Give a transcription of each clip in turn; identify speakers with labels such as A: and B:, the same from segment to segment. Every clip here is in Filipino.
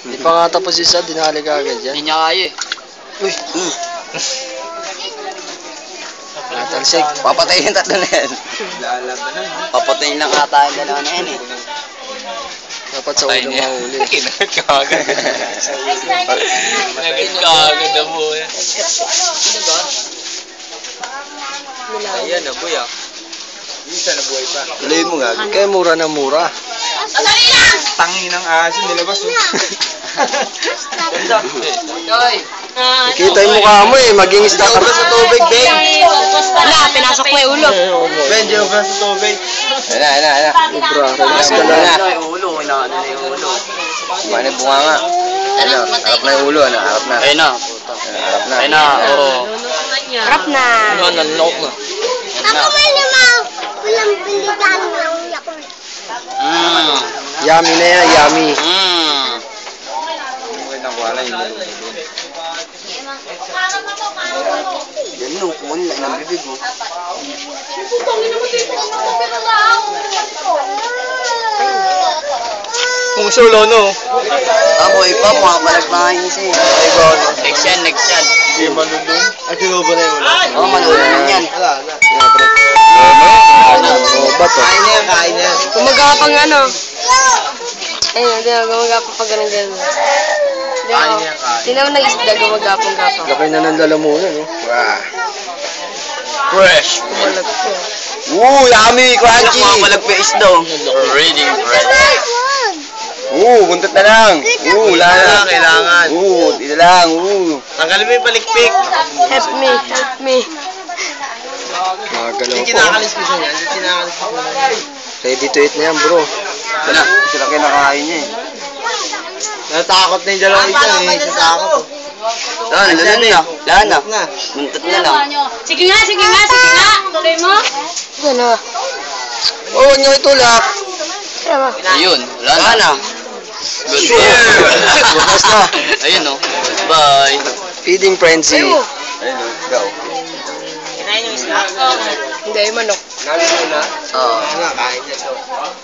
A: Di pa nga tapos isa, dinali ka agad yan.
B: Hindi niya kaya eh.
A: Uy! Natalsik.
B: Papatayin yung tatlo na yan. Papatayin lang ata yung dalawa na yan eh.
A: Dapat sa ulo mahuli.
B: Kinagat ka agad. Kinagat ka agad na mo eh. Ayan na boy ah. Isa na buhay pa.
A: Tuloy mo nga. Kaya mura na mura.
C: Tangi ng aso, nilabas oh.
A: Nakita yung mukha mo eh. Maging stock ka sa tubig, Ben.
D: Wala, pinasok mo yung ulo.
C: Ben, di ba sa tubig?
B: Ayan.
A: Ubra, relax ka lang.
B: Yung ulo, inaano na yung ulo. Kumana yung bunga nga. Harap na yung ulo, harap na. Ayun na, puto. Ayun na, oo.
D: Harap na.
B: Ano, nanlok na.
E: Ako may limang walang biligan ng Yakult.
A: Yummy na yan, yummy.
B: Yan no, kunin lang ng bibig mo.
C: Kung solo, no?
B: Boy pa, makabalag pa nga yun siya eh. Next yan.
C: Hindi manunod. Ay, kinubo na yun.
B: Oo, manulunod yan.
C: Wala na.
A: Oh, bato.
C: Kain na yan.
D: Gumagapang ano. Ayun, hindi ako gumagapang pag ganun gano'n. Hindi ako. Tingnan mo ng isda, gumagapang-gapang.
A: Laki na ng lalamunan, no?
B: Fresh.
D: Kumalag ko.
B: Yummy, crunchy. Makabalag pa isda. Reading fresh. Buntot na lang. Wala na.
C: Kailangan.
B: Dito lang.
C: Tanggalin mo yung palikpik.
D: Help me.
A: Magalaw
C: Hindi
A: po.
C: kinakalis ko siya yan. Hindi kinakalis ko siya.
A: Ready to eat na yan, bro.
B: Wala. Sila kinakain niya eh.
C: Natakot na yung dalawang ito eh. Natakot.
B: Lahan na. Buntot na lang.
D: Sige nga. Tuloy mo. Gano'n.
A: Huwag niyo itulak.
B: Ayun. Wala na. Good.
A: Bukas na.
B: Ayun o. Bye.
A: Feeding frenzy.
B: Ayun o. Go.
D: Hindi, manok.
C: Nalito na?
B: Oo.
C: Kain niya ito.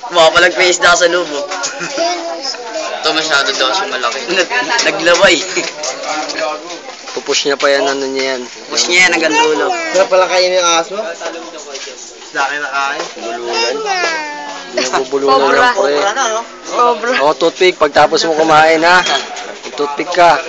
B: Makapalag pa isda sa lubo. Ito masyado daw siya malaki. Naglaway.
A: Pupush niya pa yan, ano niya yan.
B: Push niya yan hanggang dulo.
C: Sarap pala kainin yung aso? Sa akin na kain.
B: Bululan.
A: Nabubulunan lang, pre.
D: Sobra.
A: O, toothpick. Pagtapos mo kumain, ha? Toothpick ka.